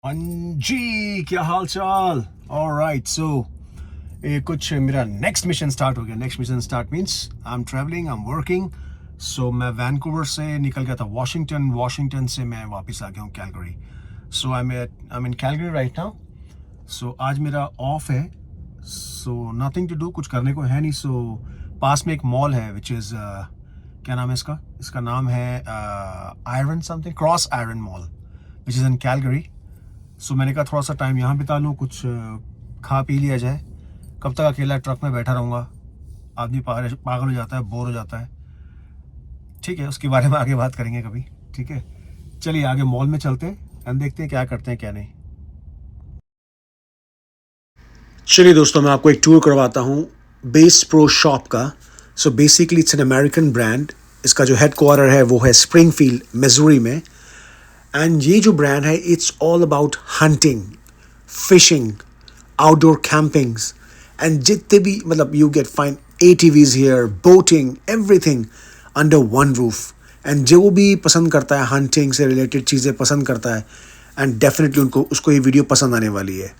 हाँ जी, क्या हाल चाल। ऑलराइट, सो ये कुछ मेरा नेक्स्ट मिशन स्टार्ट हो गया। Next mission start means I am travelling, I am working. So मैं वैनकूवर से निकल गया था वाशिंगटन, वाशिंगटन से मैं वापस आ गया हूँ Calgary. So I am in Calgary right now. So आज मेरा ऑफ है, सो नथिंग टू डू, कुछ करने को है नहीं। सो पास में एक मॉल है विच इज़ क्या नाम है इसका इसका नाम है Iron something, Cross Iron mall which is in Calgary. So मैंने कहा थोड़ा सा टाइम यहाँ बिता लूँ, कुछ खा पी लिया जाए। कब तक अकेला ट्रक में बैठा रहूँगा, आदमी पागल हो जाता है, बोर हो जाता है। ठीक है, उसके बारे में आगे बात करेंगे कभी। ठीक है, चलिए आगे मॉल में चलते हैं एंड देखते हैं क्या करते हैं क्या नहीं। चलिए दोस्तों, मैं आपको एक टूर करवाता हूँ बेस प्रो शॉप का। So basically it's an American brand. इसका जो हेड क्वार्टर है वो है स्प्रिंगफील्ड मिजूरी में। एंड ये जो ब्रांड है it's all about hunting, fishing, outdoor campings and जितने भी मतलब you get fine ATVs here, boating, everything under one roof. And जो भी पसंद करता है हंटिंग से रिलेटेड चीज़ें पसंद करता है, एंड डेफिनेटली उसको ये वीडियो पसंद आने वाली है।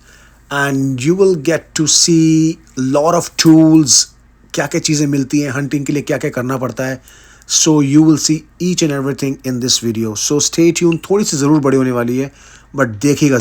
And you will get to see lot of tools, क्या क्या चीज़ें मिलती हैं हंटिंग के लिए, क्या क्या करना पड़ता है। So you will see each and everything in this video. So stay tune, थोड़ी सी ज़रूर बड़ी होने वाली है बट देखिएगा।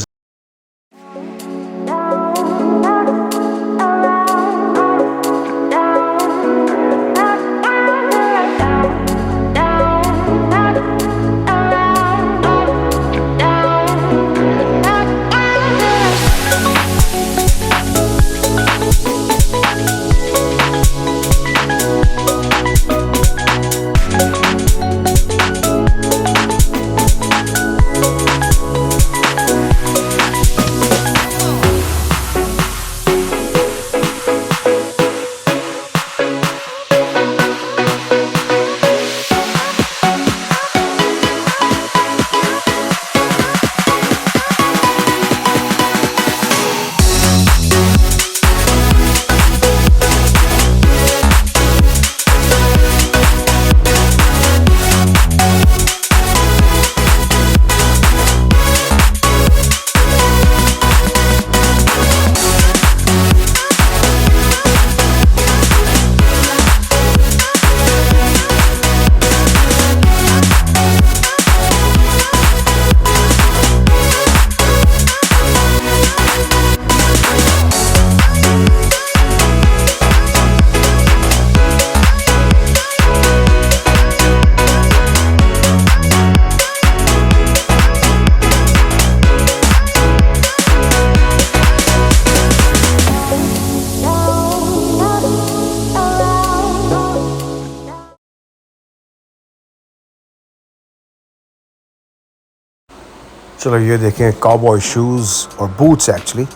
चलो ये देखें, काउबॉय शूज़ और boots actually.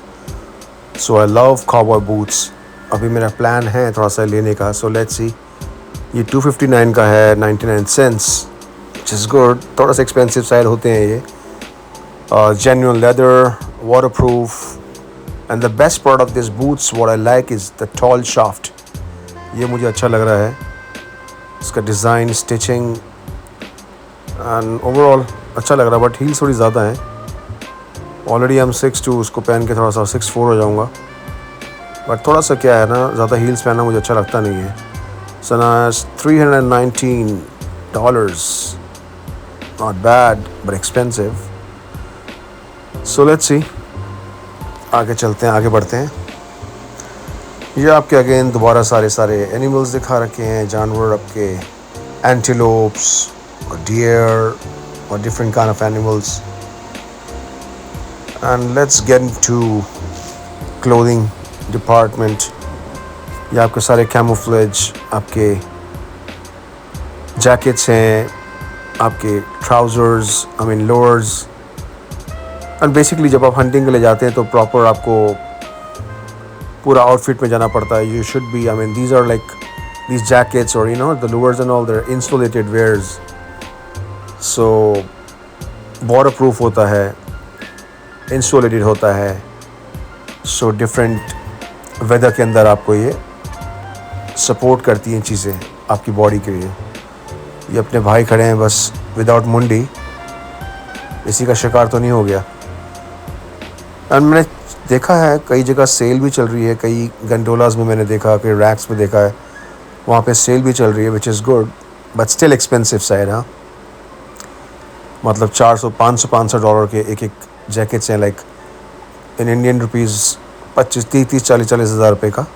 So I love cowboy boots. अभी मेरा प्लान है थोड़ा सा लेने का। सो लेट्स सी, ये 259 का है, 99 सेंट्स, विच इज़ गुड। थोड़ा सा एक्सपेंसिव साइड होते हैं ये। Genuine leather, water proof and the best part of this boots what I like is the tall shaft. ये मुझे अच्छा लग रहा है, इसका डिज़ाइन, स्टिचिंग एंड ओवरऑल अच्छा लग रहा है। बट हील्स थोड़ी ज़्यादा हैं। ऑलरेडी हम 6'2", उसको पहन के थोड़ा सा 6'4" हो जाऊँगा। बट थोड़ा सा क्या है ना, ज़्यादा हील्स पहनना मुझे अच्छा लगता नहीं है। सो ना $319, not bad but expensive. So let's see, आगे चलते हैं, आगे बढ़ते हैं। ये आपके अगेन दोबारा सारे एनिमल्स दिखा रखे हैं, जानवर आपके, एंटीलोप्स और dear or different kind of animals. And let's get into clothing department. ये आपके सारे camouflage, आपके jackets हैं, आपके trousers, I mean lowers. And basically जब आप hunting के लिए जाते हैं तो proper आपको पूरा outfit में जाना पड़ता है. You should be, I mean these are like these jackets or you know the lowers and all, they're insulated wears. So water proof होता है, इंसुलेटेड होता है। सो डिफरेंट वेदर के अंदर आपको ये सपोर्ट करती हैं चीज़ें आपकी बॉडी के लिए। ये अपने भाई खड़े हैं बस विदाउट मुंडी, इसी का शिकार तो नहीं हो गया। एंड मैंने देखा है कई जगह सेल भी चल रही है, कई गंडोलाज में मैंने देखा, कई रैक्स में देखा है, वहाँ पे सेल भी चल रही है, which is good but still expensive side. हाँ, मतलब 400 500 के एक जैकेट्स हैं, लाइक इन इंडियन रुपीज़ 25 30 30 40 हज़ार रुपये का,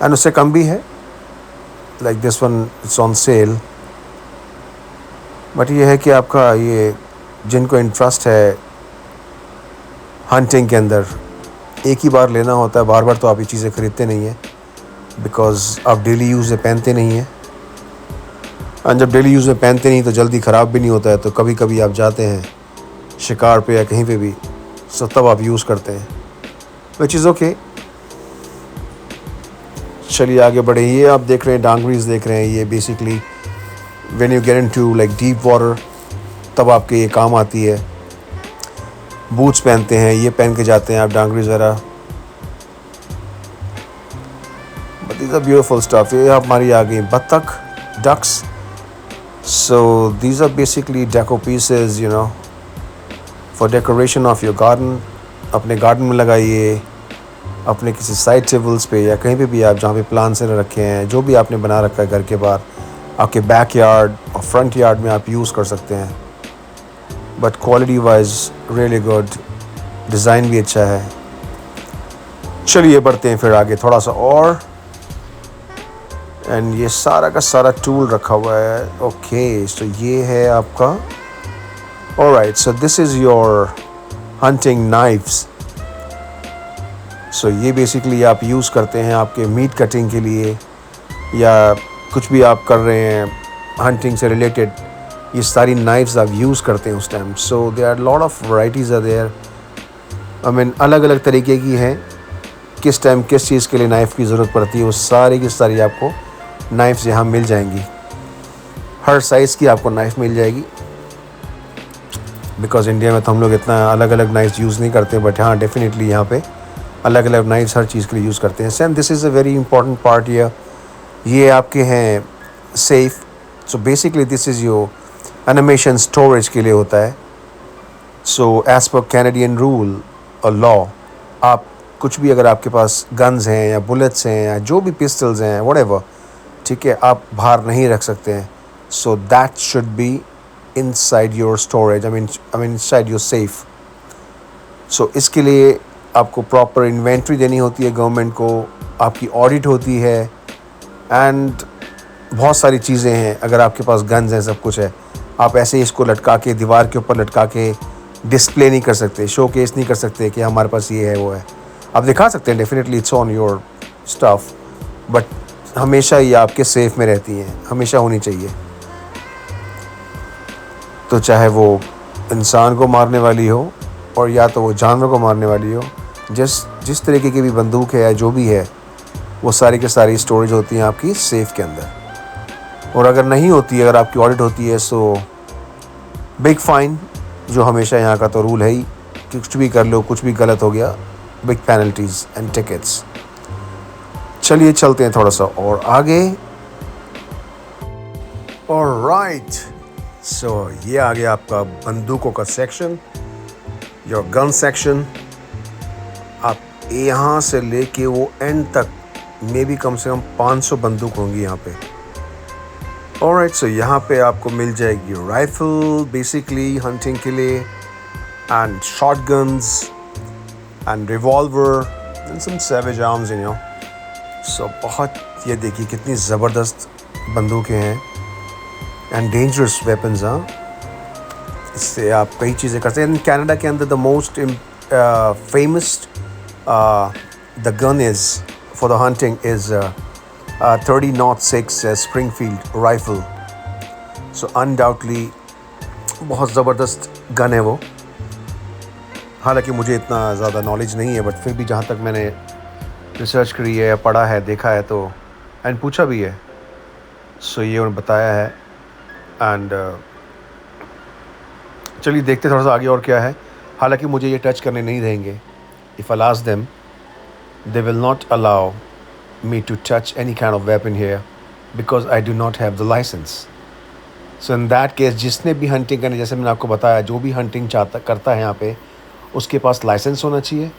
एंड उससे कम भी है, like this one it's on sale. But ये है कि आपका ये जिनको इंटरेस्ट है हंटिंग के अंदर, एक ही बार लेना होता है, बार बार तो आप ये चीज़ें ख़रीदते नहीं हैं, बिकॉज़ आप डेली यूज़ में पहनते नहीं हैं, और जब डेली यूज़ में पहनते नहीं तो जल्दी ख़राब भी नहीं होता है, तो कभी कभी आप जाते हैं शिकार पे या कहीं पे भी, सो तब आप यूज़ करते हैं, विच इज़ ओके। चलिए आगे बढ़े। ये आप देख रहे हैं डांगरीज देख रहे हैं, ये basically when you get into like deep water तब आपके ये काम आती है। बूट्स पहनते हैं, ये पहन के जाते हैं आप डांगरीज वगैरह, but these are beautiful stuff. ये हमारी आ गई बत्तख, ducks, so these are basically deco pieces, you know, for decoration of your garden. अपने गार्डन में लगाइए, अपने किसी साइड टेबल्स पे या कहीं पे भी आप जहाँ पे प्लांट्स रखे हैं, जो भी आपने बना रखा है घर के बाहर, आपके बैक यार्ड और फ्रंट यार्ड में आप यूज़ कर सकते हैं। But quality wise really good, design भी अच्छा है। चलिए बढ़ते हैं फिर आगे थोड़ा सा और, एंड ये सारा का सारा टूल रखा हुआ है। ओके, सो ये है आपका, alright, so this is your hunting knifes. So ये बेसिकली आप यूज़ करते हैं आपके मीट कटिंग के लिए, या कुछ भी आप कर रहे हैं हंटिंग से रिलेटेड, ये सारी नाइफ्स आप यूज़ करते हैं उस time. So there are lot of varieties are there, I mean अलग अलग तरीके की हैं, किस टाइम किस चीज़ के लिए नाइफ़ की ज़रूरत पड़ती है, वो सारी की सारी आपको नाइफ्स यहाँ मिल जाएंगी। हर साइज़ की आपको नाइफ़ मिल जाएगी, बिकॉज़ इंडिया में तो हम लोग इतना अलग अलग नाइफ्स यूज़ नहीं करते, बट हाँ डेफिनेटली यहाँ पे अलग अलग नाइफ्स हर चीज़ के लिए यूज़ करते हैं। And this is a very important part here, ये आपके हैं safe. So basically this is your animation storage के लिए होता है। So as per Canadian rule और लॉ, आप कुछ भी अगर आपके पास गन्स हैं या बुलेट्स हैं या जो भी पिस्टल्स हैं व्हाटएवर, ठीक है, आप बाहर नहीं रख सकते हैं। So that should be inside your storage, I mean inside your safe. So इसके लिए आपको प्रॉपर इन्वेंट्री देनी होती है गवर्नमेंट को, आपकी ऑडिट होती है, एंड बहुत सारी चीज़ें हैं। अगर आपके पास गन्स हैं, सब कुछ है, आप ऐसे ही इसको लटका के दीवार के ऊपर लटका के डिस्प्ले नहीं कर सकते, शो केस नहीं कर सकते कि हमारे पास ये है वो है। आप दिखा सकते हैं, definitely it's on your stuff, but हमेशा ये आपके सेफ में रहती हैं, हमेशा होनी चाहिए। तो चाहे वो इंसान को मारने वाली हो और या तो वो जानवर को मारने वाली हो, जिस तरीके की भी बंदूक है या जो भी है, वो सारी के सारी स्टोरेज होती हैं आपकी सेफ के अंदर। और अगर नहीं होती, अगर आपकी ऑडिट होती है, सो बिग फाइन, जो हमेशा यहाँ का तो रूल है ही, कुछ भी कर लो, कुछ भी गलत हो गया, बिग पेनल्टीज एंड टिकट्स। चलिए चलते हैं थोड़ा सा और आगे। ऑलराइट, सो ये आ गया आपका बंदूकों का सेक्शन, योर गन सेक्शन। आप यहाँ से लेके वो एंड तक मे भी कम से कम 500 बंदूक होंगी यहाँ पे। ऑलराइट, सो यहाँ पे आपको मिल जाएगी राइफल बेसिकली हंटिंग के लिए, and shotguns and revolver and some Savage Arms, you know. So बहुत, ये देखिए कितनी ज़बरदस्त बंदूकें हैं एंड डेंजरस वेपन्स। हाँ, इससे आप कई चीज़ें करते हैं। कनाडा के अंदर the most famous the gun is for the hunting is 30-06 Springfield rifle. So undoubtedly बहुत ज़बरदस्त गन है वो। हालांकि मुझे इतना ज़्यादा नॉलेज नहीं है, बट फिर भी जहाँ तक मैंने रिसर्च करी है, पढ़ा है, देखा है, तो एंड पूछा भी है, सो ये उन्होंने बताया है। एंड चलिए देखते थोड़ा सा आगे और क्या है। हालांकि मुझे ये टच करने नहीं देंगे। If I ask them, they will not allow me to touch any kind of weapon here because I do not have the license. So in that case, जिसने भी हंटिंग करने, जैसे मैंने आपको बताया, जो भी हंटिंग करता है यहाँ पे, उसके पास लाइसेंस होना चाहिए,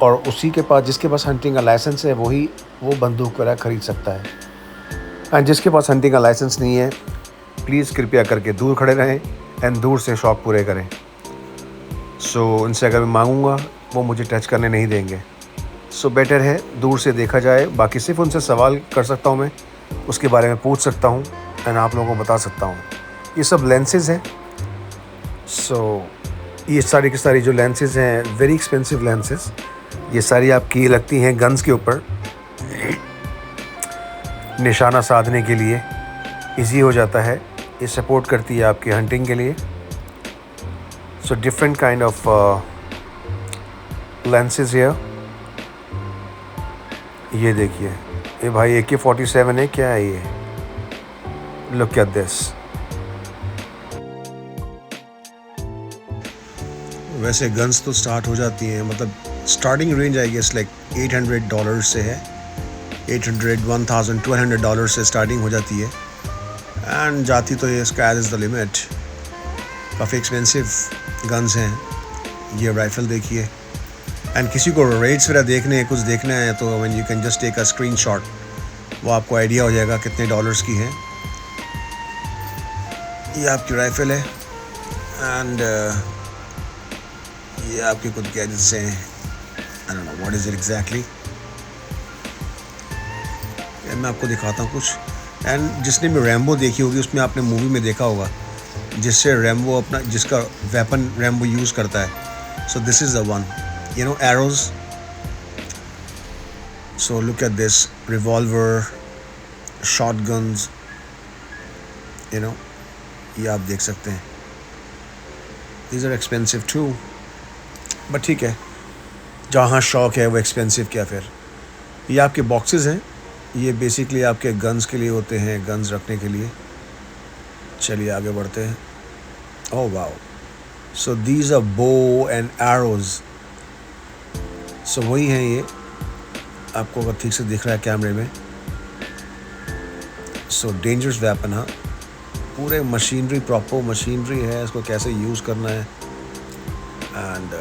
और उसी के पास, जिसके पास हंटिंग का लाइसेंस है वही वो बंदूक वगैरह खरीद सकता है। एंड जिसके पास हंटिंग का लाइसेंस नहीं है, प्लीज़ कृपया करके दूर खड़े रहें एंड दूर से शौक पूरे करें। सो उनसे अगर मैं मांगूंगा वो मुझे टच करने नहीं देंगे। सो बेटर है दूर से देखा जाए। बाकी सिर्फ उनसे सवाल कर सकता हूँ, मैं उसके बारे में पूछ सकता हूँ एंड आप लोगों को बता सकता हूँ। ये सब लेंसेज हैं। सो ये सारी की सारी जो लेंसेज हैं, वेरी एक्सपेंसिव लेंसेज। ये सारी आपकी लगती हैं गन्स के ऊपर, निशाना साधने के लिए इजी हो जाता है। ये सपोर्ट करती है आपकी हंटिंग के लिए। So different kind of lenses here. ये देखिए, ये भाई AK-47 है, क्या है ये? Look at this. वैसे गन्स तो स्टार्ट हो जाती हैं, मतलब starting range I guess like $800 से है। 800, $1000, $1200 से स्टार्टिंग हो जाती है एंड जाती तो ये स्काई इज़ द लिमिट। काफ़ी एक्सपेंसिव गन्स हैं। ये राइफ़ल देखिए, एंड किसी को रेट्स वगैरह देखने हैं, कुछ देखना है तो when you can just take a screenshot, वो आपको आइडिया हो जाएगा कितने डॉलर्स की है। ये आपकी राइफ़ल है एंड ये आपके कुछ गैजेट्स हैं। I don't know what is it exactly. मैं आपको दिखाता हूँ कुछ। एंड जिसने भी रैम्बो देखी होगी, उसमें आपने मूवी में देखा होगा जिससे रैम्बो अपना, जिसका वेपन रैम्बो यूज़ करता है। सो this is the one, you know, arrows. So look at this, revolver, shotguns, you know, ये आप देख सकते हैं। These are expensive too, but ठीक है, जहाँ शौक है वो एक्सपेंसिव क्या फिर। ये आपके बॉक्सेस हैं, ये बेसिकली आपके गन्स के लिए होते हैं, गन्स रखने के लिए। चलिए आगे बढ़ते हैं। Oh wow, so these are bow and arrows. So वही हैं ये, आपको अगर ठीक से दिख रहा है कैमरे में। सो डेंजरस वेपन, हाँ, पूरे मशीनरी, प्रॉपर मशीनरी है, इसको कैसे यूज़ करना है। And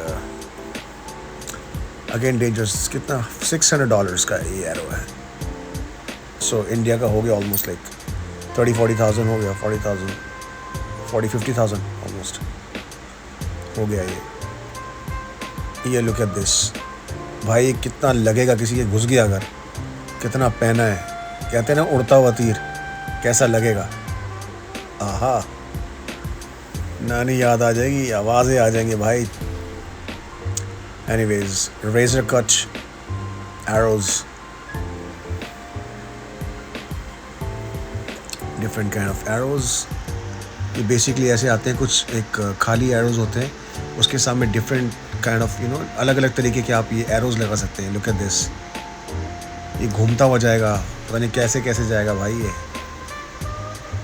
again dangerous. कितना? $600 का ये एरो है। सो इंडिया का हो गया ऑलमोस्ट लाइक 30-40,000 हो गया, 40,000, 40-50,000 ऑलमोस्ट हो गया ये। लुक एट दिस भाई, कितना लगेगा किसी के घुस गया अगर, कितना पहना है। कहते हैं ना उड़ता हुआ तीर, कैसा लगेगा। आहा, नानी याद आ जाएगी, आवाज़ें आ जाएंगी भाई। Anyways, razor cut arrows, different kind of arrows. ये बेसिकली ऐसे आते हैं, कुछ एक खाली एरोज होते हैं, उसके सामने डिफरेंट काइंड ऑफ अलग अलग तरीके के आप ये एरोज लगा सकते हैं। लुक एट दिस, ये घूमता हुआ जाएगा, पता नहीं कैसे कैसे जाएगा भाई। ये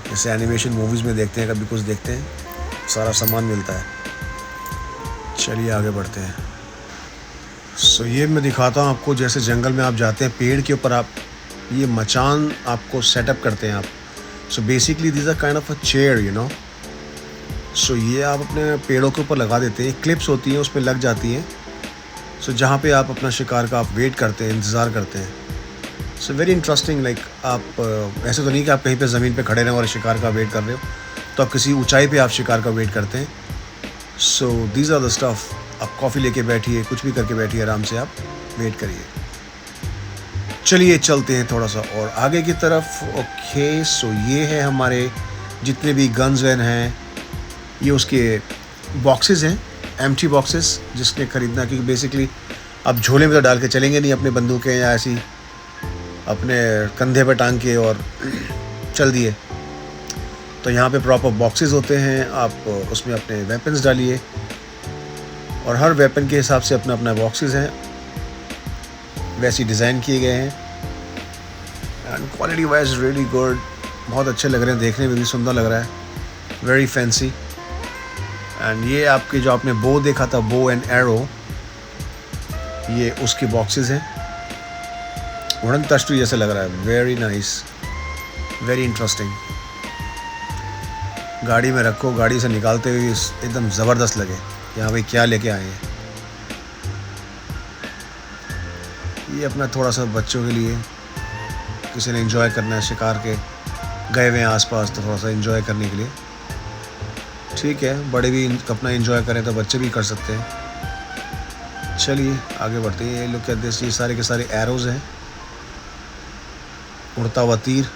जैसे एनिमेशन मूवीज़ में देखते हैं, कभी कुछ देखते हैं, सारा सामान मिलता है। चलिए आगे बढ़ते हैं। सो ये मैं दिखाता हूँ आपको, जैसे जंगल में आप जाते हैं, पेड़ के ऊपर आप ये मचान आपको सेटअप करते हैं आप। So basically this are kind of a chair, so ये आप अपने पेड़ों के ऊपर लगा देते हैं। क्लिप्स होती हैं, उसमें लग जाती हैं। सो जहाँ पे आप अपना शिकार का आप वेट करते हैं, इंतज़ार करते हैं। So very interesting. लाइक आप ऐसे तो नहीं कि आप कहीं पे ज़मीन पे खड़े रहें और शिकार का वेट कर रहे हो, तो आप किसी ऊंचाई पे आप शिकार का वेट करते हैं। So these are the stuff. आप कॉफ़ी लेके बैठिए, कुछ भी करके बैठिए, आराम से आप वेट करिए। चलिए चलते हैं थोड़ा सा और आगे की तरफ। ओके, सो ये है हमारे जितने भी गन्स वैन हैं, ये उसके बॉक्सेस हैं, एम्प्टी बॉक्सेस, जिसने ख़रीदना, क्योंकि बेसिकली आप झोले में तो डाल के चलेंगे नहीं अपने बंदूकें, या ऐसी अपने कंधे पर टांग के और चल दिए। तो यहाँ पे प्रॉपर बॉक्सेस होते हैं, आप उसमें अपने वेपन्स डालिए, और हर वेपन के हिसाब से अपना अपना बॉक्सेस हैं, वैसे डिज़ाइन किए गए हैं। And quality wise really good, बहुत अच्छे लग रहे हैं, देखने में भी सुंदर लग रहा है, वेरी फैंसी। एंड ये आपके जो आपने बो देखा था, बो एंड एरो, ये उसके बॉक्सेस हैं। वुडन तश्तू जैसे लग रहा है, वेरी नाइस, वेरी इंटरेस्टिंग। गाड़ी में रखो, गाड़ी से निकालते हुए एकदम ज़बरदस्त लगे कि हाँ भाई क्या लेके आए हैं। ये अपना थोड़ा सा बच्चों के लिए, किसी ने एंजॉय करना है, शिकार के गए हुए हैं आसपास तो थोड़ा सा एंजॉय करने के लिए ठीक है। बड़े भी अपना एंजॉय करें तो बच्चे भी कर सकते हैं। चलिए आगे बढ़ते हैं। ये लोग कहते हैं ये सारे के सारे एरोज़ हैं, उड़ता हुआ तीर।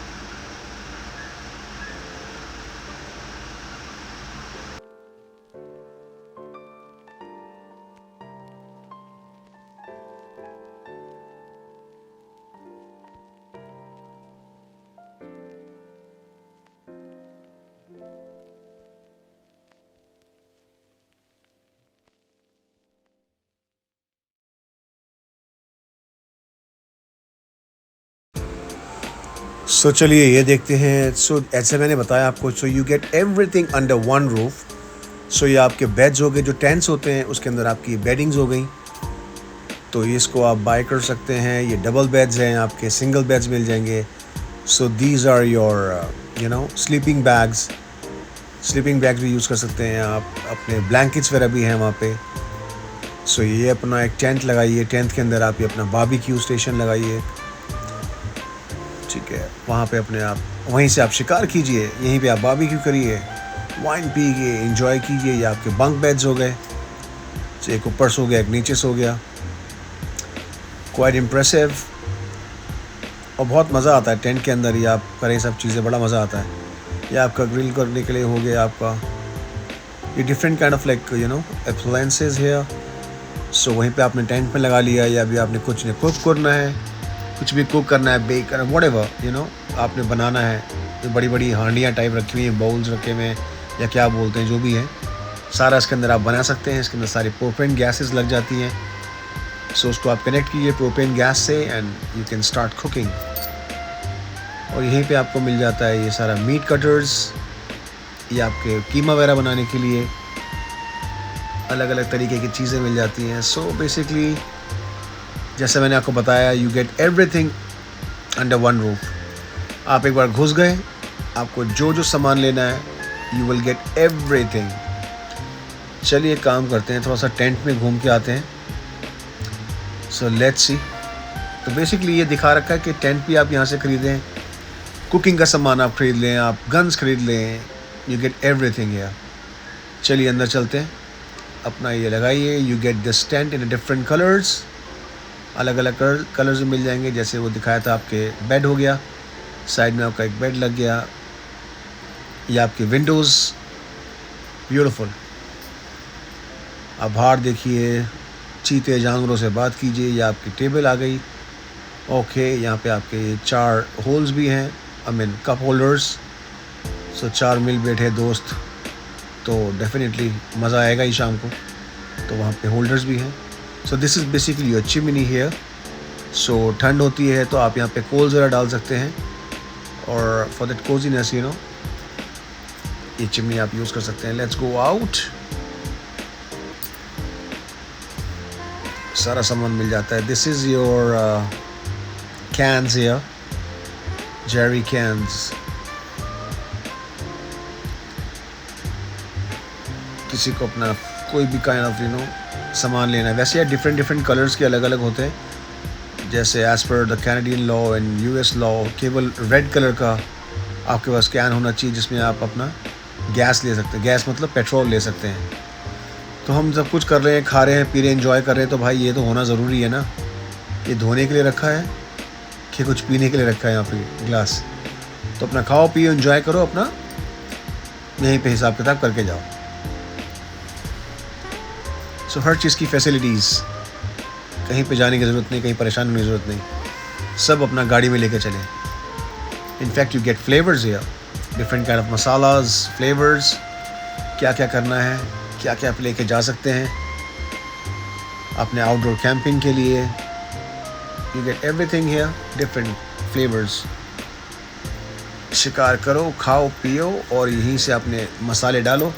सो चलिए ये देखते हैं। सो ऐसे मैंने बताया आपको, so you get everything under one roof. So ये आपके बेड्स हो गए, जो टेंट्स होते हैं उसके अंदर आपकी बेडिंग्स हो गई, तो इसको आप बाय कर सकते हैं। ये डबल बेड्स हैं, आपके सिंगल बेड्स मिल जाएंगे। So these are your sleeping bags. Sleeping bags भी यूज़ कर सकते हैं आप, अपने ब्लैंकेट्स वगैरह भी हैं वहाँ पे। सो ये अपना एक टेंट लगाइए, टेंट के अंदर आप ये अपना बारबेक्यू स्टेशन लगाइए, ठीक है। वहाँ पे अपने आप वहीं से आप शिकार कीजिए, यहीं पे आप बारबेक्यू करिए, वाइन पीजिए, एंजॉय कीजिए। ये आपके बंक बेड्स हो गए, एक ऊपर सो गया, एक नीचे सो गया। क्वाइट इम्प्रेसिव और बहुत मज़ा आता है टेंट के अंदर। ये आप करें सब चीज़ें, बड़ा मज़ा आता है। ये आपका ग्रिल करने के लिए हो गया आपका, ये different kind of like appliances है। सो वहीं पे आपने टेंट में लगा लिया, या भी आपने कुछ नहीं कुक करना है, कुछ भी कुक करना है, बेक करना, व्हाटएवर आपने बनाना है। तो बड़ी बड़ी हांडियाँ टाइप रखी हुई हैं, बाउल्स रखे हुए हैं, या क्या बोलते हैं, जो भी है सारा इसके अंदर आप बना सकते हैं। इसके अंदर सारी प्रोपेन गैसेस लग जाती हैं। सो उसको आप कनेक्ट कीजिए प्रोपेन गैस से and you can start cooking. और यहीं पे आपको मिल जाता है ये सारा मीट कटर्स, ये आपके कीमा वगैरह बनाने के लिए अलग अलग तरीके की चीज़ें मिल जाती हैं। सो बेसिकली जैसे मैंने आपको बताया, you get everything under one roof. आप एक बार घुस गए, आपको जो जो सामान लेना है, यू विल गेट एवरीथिंग। चलिए काम करते हैं, थोड़ा सा टेंट में घूम के आते हैं। So let's see. तो बेसिकली ये दिखा रखा है कि टेंट भी आप यहाँ से ख़रीदें, कुकिंग का सामान आप ख़रीद लें, आप गन्स ख़रीद लें, यू गेट एवरीथिंग यार। चलिए अंदर चलते हैं, अपना ये लगाइए। You get this tent in different colours, अलग अलग कलर्स में मिल जाएंगे। जैसे वो दिखाया था, आपके बेड हो गया, साइड में आपका एक बेड लग गया, ये आपकी विंडोज़, ब्यूटीफुल। आप बाहर देखिए, चीते जानवरों से बात कीजिए। ये आपकी टेबल आ गई, ओके। यहाँ पे आपके 4 होल्स भी हैं, आई मीन कप होल्डर्स। सो 4 मिल बैठे दोस्त तो डेफिनेटली मज़ा आएगा ही शाम को। तो वहाँ पे होल्डर्स भी हैं। So this is basically your chimney here. So ठंड होती है तो आप यहाँ पे कोल्स वगैरह डाल सकते हैं, और फॉर दैट कोजीनेस ये चिमनी आप यूज़ कर सकते हैं। Let's go out. सारा सामान मिल जाता है। This is your cans here, jerry cans. किसी को अपना कोई भी काइंड ऑफ सामान लेना है। वैसे यार डिफरेंट कलर्स के अलग अलग होते हैं। जैसे as per the Canadian law and US law, केवल रेड कलर का आपके पास कैन होना चाहिए, जिसमें आप अपना गैस ले सकते हैं। गैस मतलब पेट्रोल ले सकते हैं। तो हम सब कुछ कर रहे हैं, खा रहे हैं, पी रहे हैं, एंजॉय कर रहे हैं, तो भाई ये तो होना ज़रूरी है ना। ये धोने के लिए रखा है कि कुछ पीने के लिए रखा है यहाँ पे ग्लास। तो अपना खाओ पियो एंजॉय करो, अपना यहीं पे हिसाब किताब करके जाओ। सो हर चीज़ की फैसिलिटीज़, कहीं पे जाने की ज़रूरत नहीं, कहीं परेशान होने की ज़रूरत नहीं, सब अपना गाड़ी में लेके चलें। In fact you get flavours here, different kind of masalas, flavours, क्या क्या करना है, क्या क्या आप लेके जा सकते हैं अपने आउटडोर कैंपिंग के लिए। You get everything here, different flavours. शिकार करो, खाओ पियो, और यहीं से अपने मसाले डालो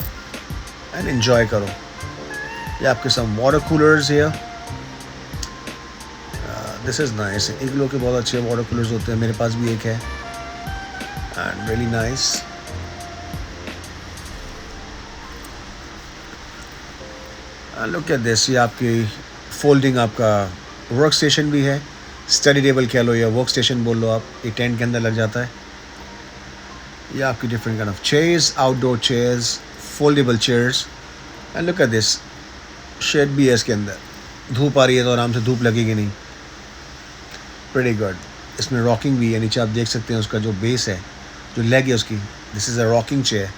एंड एंजॉय करो। ये आपके some water coolers here, this is nice. Igloo के बहुत अच्छे वाटर कूलर्स होते हैं, मेरे पास भी एक है, and really nice. Look at this, ये आपकी फोल्डिंग आपका वर्क स्टेशन भी है, स्टडी टेबल कह लो या वर्क स्टेशन बोल लो आप, ये टेंट के अंदर लग जाता है। ये आपकी different kind of chairs, outdoor chairs, foldable chairs. And look at this, shade भी है इसके अंदर, धूप आ रही है तो आराम से धूप लगेगी नहीं। Pretty good. इसमें रॉकिंग भी है, नीचे आप देख सकते हैं उसका जो बेस है, जो लेग है उसकी, this is a rocking chair.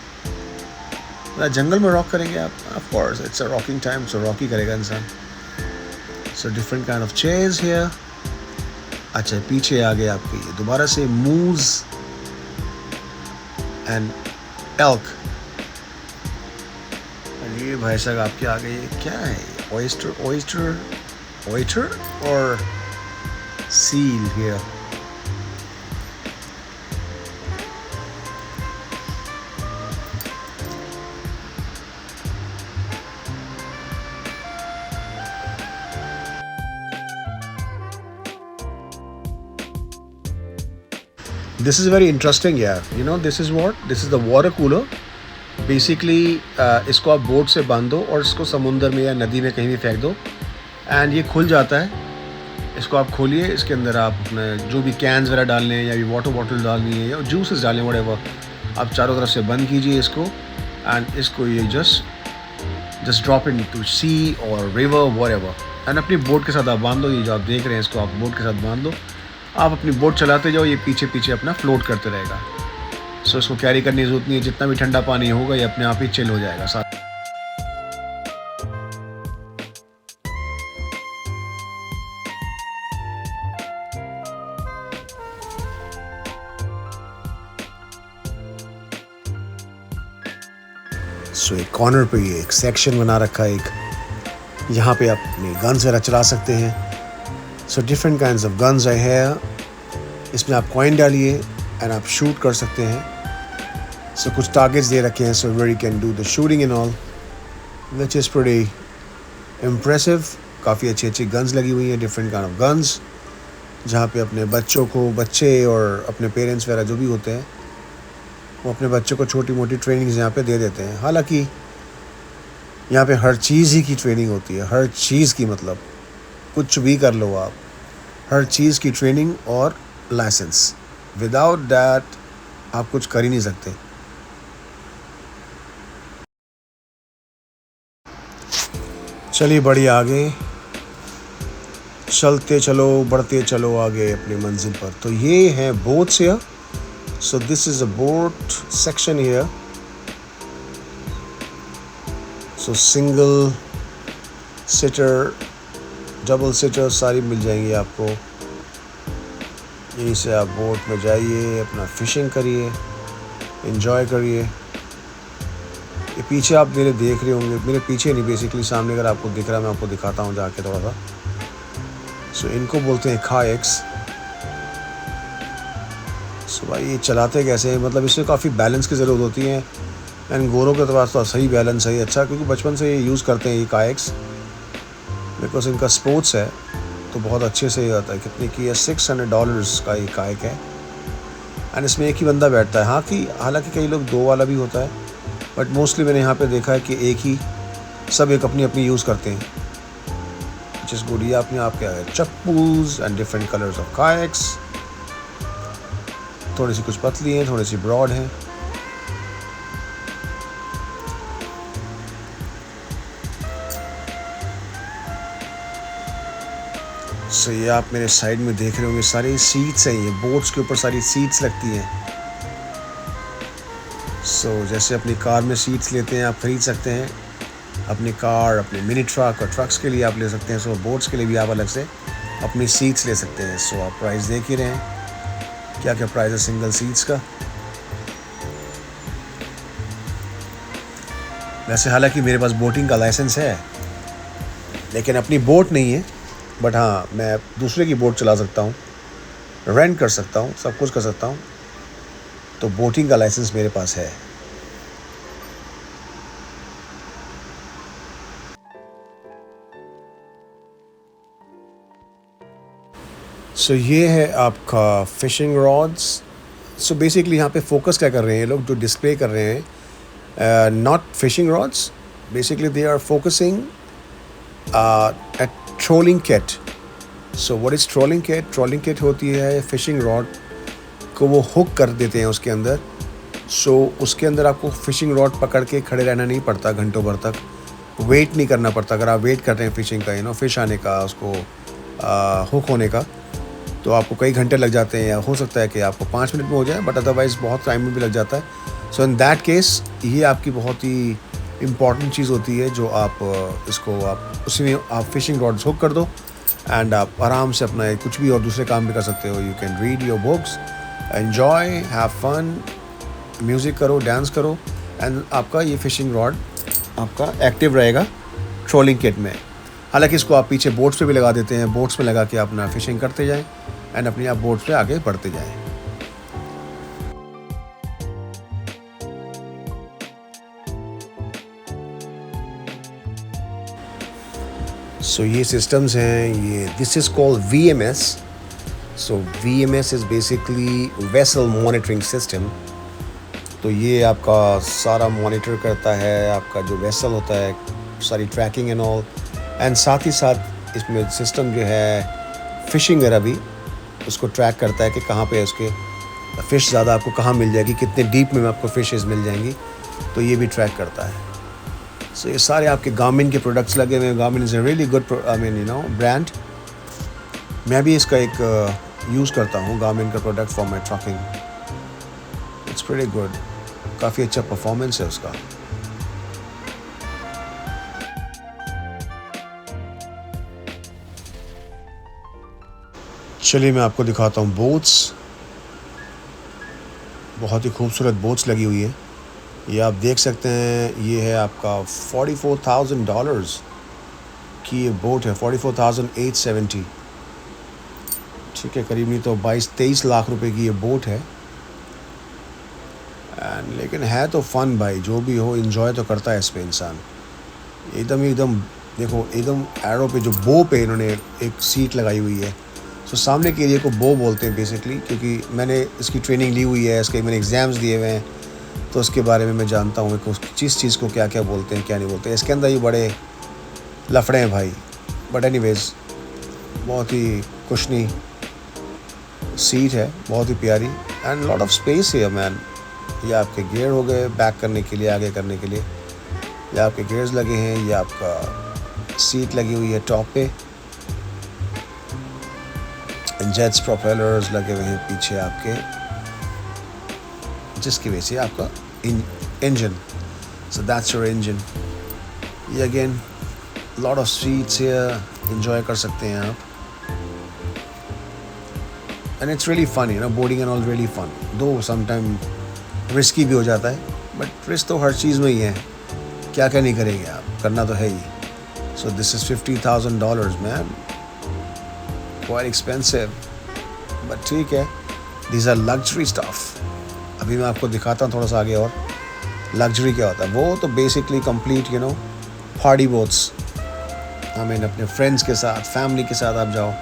जंगल में रॉक करेंगे आप, of course it's a rocking time, so rock ही करेगा इंसान। So different kind of chairs here. अच्छा, पीछे आ गए आपके ये दोबारा से मूज एंड एल्क। ये भाई साहब आपके आ गए, ये क्या है? oyster और seal here. This is very interesting, yeah. You know, this is what? This is the water cooler. Basically इसको आप बोट से बांध दो और इसको समुंदर में या नदी में कहीं भी फेंक दो एंड ये खुल जाता है। इसको आप खोलिए, इसके अंदर आप अपने जो भी कैंस वगैरह डालने हैं या ये वाटर बॉटल डालनी है या जूसेस डालने, व्हाटएवर, आप चारों तरफ से बंद कीजिए इसको एंड इसको ये जस्ट ड्रॉप इन टू सी और रिवर व्हाटएवर एंड अपनी बोट के साथ आप बांध दो। ये जो आप देख रहे हैं इसको आप बोट के साथ बांध दो, आप अपनी बोट चलाते जाओ, ये पीछे पीछे अपना फ्लोट करते रहेगा। सो इसको कैरी करने की जरूरत नहीं है, जितना भी ठंडा पानी होगा ये अपने आप ही चिल हो जाएगा साथ। सो एक कॉर्नर पे ये एक सेक्शन बना रखा है, एक यहाँ पे आप अपने गन्स वगैरह चला सकते हैं। So different kinds of guns आए हैं, इसमें आप कॉइन डालिए एंड आप शूट कर सकते हैं। सो कुछ टारगेट्स दे रखे हैं, so where you can do the shooting and all, which is pretty impressive. काफ़ी अच्छी अच्छी गन्स लगी हुई हैं, डिफरेंट काइंड ऑफ गन्स, जहाँ पे अपने बच्चों को, बच्चे और अपने पेरेंट्स वगैरह जो भी होते हैं वो अपने बच्चों को छोटी मोटी ट्रेनिंग्स यहाँ पे दे देते हैं। हालांकि यहाँ पे हर चीज़ ही की ट्रेनिंग होती है, हर चीज़ की, मतलब कुछ भी कर लो आप, हर चीज़ की ट्रेनिंग और लाइसेंस, विदाउट दैट आप कुछ कर ही नहीं सकते। चलिए बढ़िए, आगे चलते चलो, बढ़ते चलो आगे अपनी मंजिल पर। तो ये है boats here. So this is a boat section here. So single seater, double seater सारी मिल जाएंगी आपको। यहीं से आप बोट में जाइए, अपना फ़िशिंग करिए, एंजॉय करिए। ये पीछे आप मेरे देख रहे होंगे, मेरे पीछे नहीं, बेसिकली सामने अगर आपको दिख रहा है, मैं आपको दिखाता हूँ जाके थोड़ा सा। सो इनको बोलते हैं कायक्स। सो भाई ये चलाते कैसे हैं, मतलब इससे काफ़ी बैलेंस की ज़रूरत होती है एंड गोरों के पास तो सही बैलेंस है अच्छा, क्योंकि बचपन से ये यूज़ करते हैं ये कायक्स, बिकॉज इनका स्पोर्ट्स है तो बहुत अच्छे से आता है। कितने की है? $600 का ये कायक है एंड इसमें एक ही बंदा बैठता है। हाँ कि हालांकि कई लोग दो वाला भी होता है, बट मोस्टली मैंने यहाँ पे देखा है कि एक ही, सब एक अपनी अपनी यूज़ करते हैं। जिस गुड़िया अपने आप क्या है, चप्पूज एंड डिफरेंट कलर्स ऑफ कायक्स, थोड़ी सी कुछ पतली हैं, थोड़ी सी ब्रॉड हैं। सो ये आप मेरे साइड में देख रहे होंगे, सारी सीट्स हैं, ये बोट्स के ऊपर सारी सीट्स लगती हैं। सो जैसे अपनी कार में सीट्स लेते हैं, आप ख़रीद सकते हैं अपनी कार, अपने मिनी ट्रक और ट्रक्स के लिए आप ले सकते हैं। सो बोट्स के लिए भी आप अलग से अपनी सीट्स ले सकते हैं। सो आप प्राइस देख ही रहे हैं क्या क्या प्राइस है सिंगल सीट्स का। वैसे हालांकि मेरे पास बोटिंग का लाइसेंस है, लेकिन अपनी बोट नहीं है, बट हाँ मैं दूसरे की बोट चला सकता हूँ, रेंट कर सकता हूँ, सब कुछ कर सकता हूँ। तो बोटिंग का लाइसेंस मेरे पास है। सो ये है आपका फिशिंग रॉड्स। सो बेसिकली यहाँ पे फोकस क्या कर रहे हैं ये लोग, जो डिस्प्ले कर रहे हैं, not fishing rods, basically they are focusing a trolling kit. So what is trolling kit? Trolling kit होती है फिशिंग रॉड को वो हुक कर देते हैं उसके अंदर. सो उसके अंदर आपको फिशिंग रॉड पकड़ के खड़े रहना नहीं पड़ता घंटों भर तक. वेट नहीं करना पड़ता. अगर आप वेट कर रहे हैं फिशिंग का फिश आने का उसको हुक होने का, तो आपको कई घंटे लग जाते हैं, या हो सकता है कि आपको 5 मिनट में हो जाए, बट अदरवाइज़ बहुत टाइम में भी लग जाता है. सो इन दैट केस ये आपकी बहुत ही इम्पॉर्टेंट चीज़ होती है, जो आप इसको आप उसी में आप फिशिंग रॉड्स हुक कर दो एंड आप आराम से अपना कुछ भी और दूसरे काम भी कर सकते हो. You can read your books, enjoy, have fun, music करो, डांस करो, एंड आपका ये फिशिंग रॉड आपका एक्टिव रहेगा ट्रोलिंग किट में. हालांकि इसको आप पीछे बोट्स पे भी लगा देते हैं. बोट्स में लगा के अपना फिशिंग करते जाएं एंड अपनी आप बोट्स पे आगे बढ़ते जाएं. सो ये सिस्टम्स हैं. ये this is called VMS. So VMS is basically vessel monitoring system. तो ये आपका सारा मॉनिटर करता है आपका जो वेसल होता है, सारी ट्रैकिंग एंड ऑल, एंड साथ ही साथ इसमें सिस्टम जो है फ़िशिंग वगैरह भी उसको ट्रैक करता है कि कहाँ पे उसके फ़िश ज़्यादा आपको कहाँ मिल जाएगी, कितने डीप में आपको फ़िशेस मिल जाएंगी, तो ये भी ट्रैक करता है. सो ये सारे आपके गार्मिन के प्रोडक्ट्स लगे हुए हैं. Garmin is a really good brand. मैं भी इसका एक यूज़ करता हूँ गार्मिन का product for my trekking. It's pretty good. काफ़ी अच्छा परफॉर्मेंस है उसका. चलिए मैं आपको दिखाता हूँ बोट्स. बहुत ही खूबसूरत बोट्स लगी हुई है. ये आप देख सकते हैं. ये है आपका $44,000 की ये बोट है. 44,870. ठीक है, करीब नहीं तो 22-23 लाख रुपए की ये बोट है. एंड लेकिन है तो फ़न भाई. जो भी हो इन्जॉय तो करता है इस पर इंसान. एकदम देखो, एकदम एरो पे जो बो पे इन्होंने एक सीट लगाई हुई है. सो सामने के एरिया को बो बोलते हैं बेसिकली, क्योंकि मैंने इसकी ट्रेनिंग ली हुई है, इसके मैंने एग्ज़ाम्स दिए हुए हैं, तो उसके बारे में मैं जानता हूँ कि जिस चीज़ को क्या क्या बोलते हैं क्या नहीं बोलते. इसके अंदर ये बड़े लफड़े हैं भाई. बट एनीवेज बहुत ही कुशनी सीट है, बहुत ही प्यारी, एंड लॉट ऑफ स्पेस है मैन. ये आपके गियर हो गए बैक करने के लिए, आगे करने के लिए. ये आपके गियर्स लगे हैं. ये आपका सीट लगी हुई है टॉप पे. जेट्स प्रोपेलर्स लगे हुए हैं पीछे आपके, जिसकी वजह से आपका engine. So that's your engine. ये again lot of seats here. Enjoy कर सकते हैं आप. And it's really fun boarding and all really fun. Though sometime risky भी हो जाता है, बट रिस्क तो हर चीज़ में ही है. क्या क्या नहीं करेंगे आप, करना तो है ही. So this is $50,000 man. Quite expensive, but ठीक है. These are luxury stuff. अभी मैं आपको दिखाता हूँ थोड़ा सा आगे और लग्जरी क्या होता है. वो तो बेसिकली कंप्लीट पार्टी बोट्स. अपने फ्रेंड्स के साथ, फैमिली के साथ आप जाओ,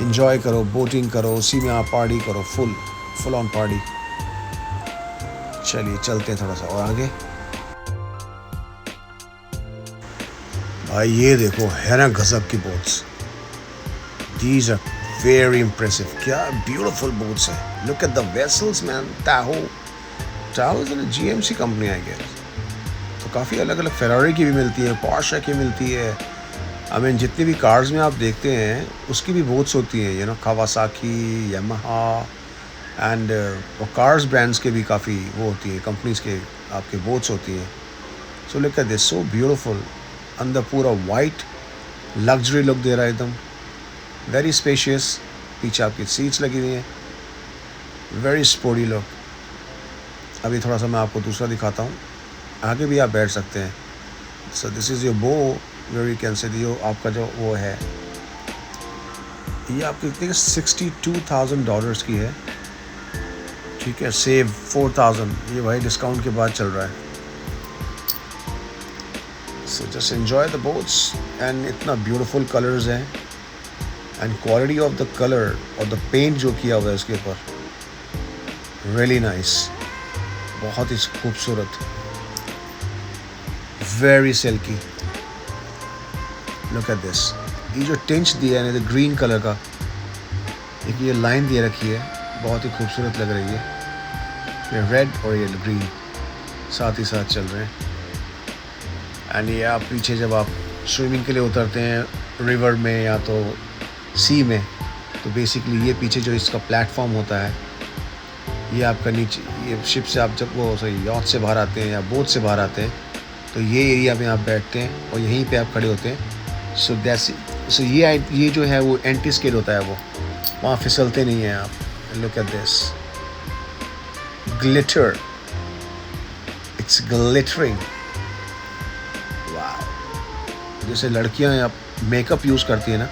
इंजॉय करो, बोटिंग करो, उसी में आप पार्टी करो, फुल ऑन पार्टी. चलिए चलते हैं थोड़ा सा और आगे. भाई ये देखो है ना गजब की boats. These are very impressive. क्या ब्यूटीफुल बोट्स है. Look at the vessels man. Tahoe is in GMC company I guess. तो काफ़ी अलग अलग फेरारी की भी मिलती है, पोर्शे की मिलती है. जितनी भी कार्स में आप देखते हैं उसकी भी बोट्स होती हैं. Kawasaki, Yamaha and cars brands के भी काफ़ी वो होती है, कंपनीज के आपके बोट्स होती हैं. So look at this, so beautiful. अंदर पूरा वाइट लग्जरी लुक दे रहा है एकदम. Very spacious. पीछे आपकी सीट्स लगी हुई हैं. Very sporty look. अभी थोड़ा सा मैं आपको दूसरा दिखाता हूँ. आगे भी आप बैठ सकते हैं. सो दिस इज़ योर बो वेयर यू कैन से आपका जो वो है, ये आपकी कितने $62,000 की है. ठीक है, सेव 4,000. ये भाई डिस्काउंट के बाद चल रहा है. So just enjoy the boats. And इतना ब्यूटीफुल कलर्स हैं, and quality of the colour और द पेंट जो किया हुआ है उसके ऊपर, रियली नाइस. बहुत ही खूबसूरत, very silky. Look at this, ये जो टिंच दिया है ना ग्रीन कलर का, एक ये लाइन दे रखी है, बहुत ही खूबसूरत लग रही है। ये रेड और ये ग्रीन साथ ही साथ चल रहे हैं। एंड ये आप पीछे जब आप स्विमिंग के लिए उतरते हैं रिवर में या तो सी में, तो बेसिकली ये पीछे जो इसका प्लेटफॉर्म होता है, ये आपका नीचे, ये शिप से आप जब वो सॉरी यॉट से बाहर आते हैं या बोट से बाहर आते हैं, तो ये एरिया में आप बैठते हैं और यहीं पे आप खड़े होते हैं। सो ये जो है वो एंटी स्किड होता है, वो वहाँ फिसलते नहीं हैं आप। Look at this glitter, it's glittering. वाह, जैसे लड़कियाँ आप मेकअप यूज़ करती हैं ना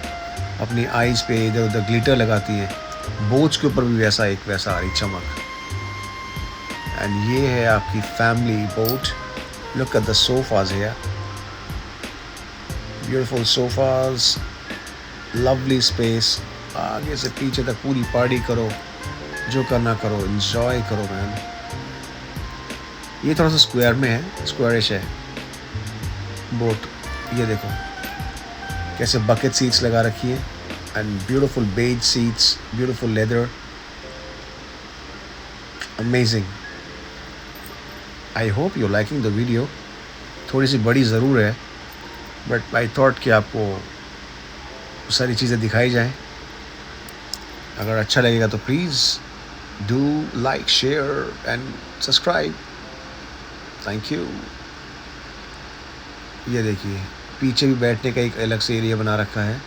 अपनी आईज़ पे, इधर उधर ग्लिटर लगाती हैं, बोट्स के ऊपर भी वैसा आ रही चमक। एंड ये है आपकी family boat. Look at the sofas here, beautiful sofas, lovely space. आगे से पीछे तक पूरी पार्टी करो, जो करना करो, एंजॉय करो मैन। ये थोड़ा सा स्क्वायर में है, स्क्वायरिश है बोट। ये देखो कैसे बकेट सीट्स लगा रखी है and beautiful beige seats, beautiful leather, amazing. I hope you liking the video. थोड़ी सी बड़ी ज़रूर है, बट आई थॉट कि आपको सारी चीज़ें दिखाई जाएं। अगर अच्छा लगेगा तो please do like, share and subscribe. Thank you. ये देखिए पीछे भी बैठने का एक अलग से एरिया बना रखा है।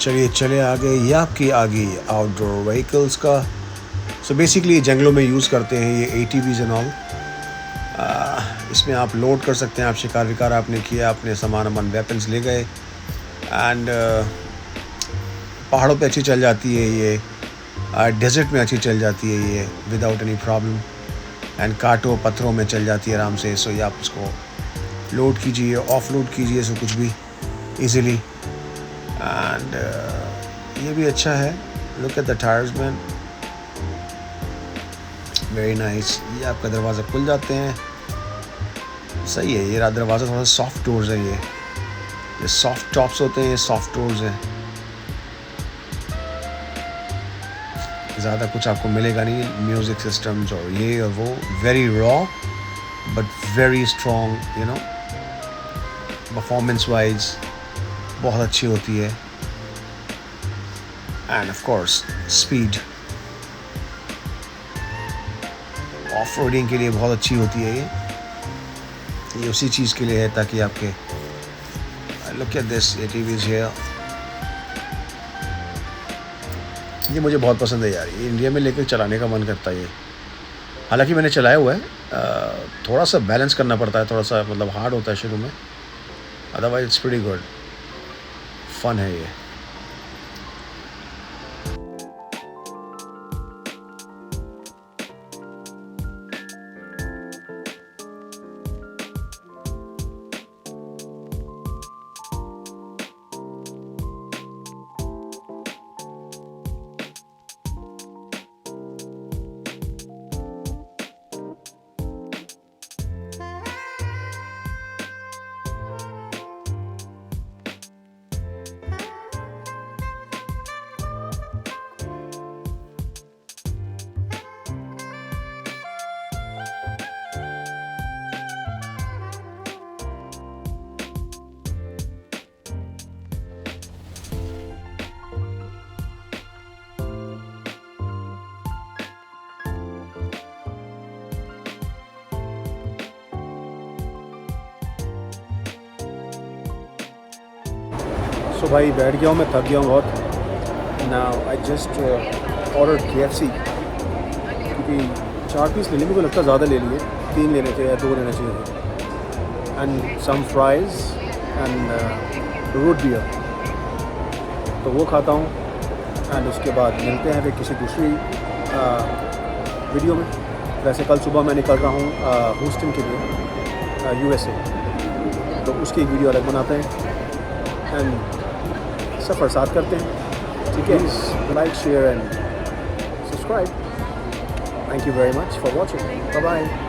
चलिए चले आगे, ये आपकी आगे आउटडोर व्हीकल्स का। सो बेसिकली जंगलों में यूज़ करते हैं ये ATVs एंड ऑल। इसमें आप लोड कर सकते हैं, आप शिकार विकार आपने किया, आपने सामान वेपन्स ले गए, एंड पहाड़ों पे अच्छी चल जाती है ये, डेजर्ट में अच्छी चल जाती है ये विदाउट एनी प्रॉब्लम, एंड कांटों पत्थरों में चल जाती है आराम से। सो ये आप उसको लोड कीजिए, ऑफ लोड कीजिए, सो कुछ भी ईज़िली। एंड ये भी अच्छा है। Look at the tyres man, very nice. ये आपका दरवाज़ा खुल जाते हैं, सही है। ये दरवाज़ा थोड़ा सॉफ्ट डोर्स है, ये सॉफ्ट टॉप्स होते हैं, ये सॉफ्ट डोर्स हैं। ज़्यादा कुछ आपको मिलेगा नहीं, म्यूज़िक सिस्टम्स और ये और वो, very raw but very strong, you know, performance wise बहुत अच्छी होती है। End of course speed, off roading के लिए बहुत अच्छी होती है ये उसी चीज़ के लिए है ताकि आपके look at this ATVs here. ये मुझे बहुत पसंद है यार, ये इंडिया में लेकर चलाने का मन करता है ये। हालांकि मैंने चलाया हुआ है, थोड़ा सा बैलेंस करना पड़ता है, थोड़ा सा मतलब हार्ड होता है शुरू में, otherwise it's pretty good, fun है ये। सो भाई बैठ गया हूँ मैं, थक गया हूँ बहुत। Now I just order KFC, क्योंकि 4 पीस ले लिए, मुझे लगता है ज़्यादा ले लिए, 3 लेने थे या 2 लेने चाहिए थे, and some fries and root beer. तो वो खाता हूँ। एंड उसके बाद मिलते हैं फिर किसी दूसरी वीडियो में। वैसे कल सुबह मैं निकल रहा हूँ ह्यूस्टन के लिए, USA, तो उसकी एक वीडियो अलग बनाते हैं एंड सफ़र साथ करते हैं। ठीक है, like share and subscribe. Thank you very much for watching. Bye bye.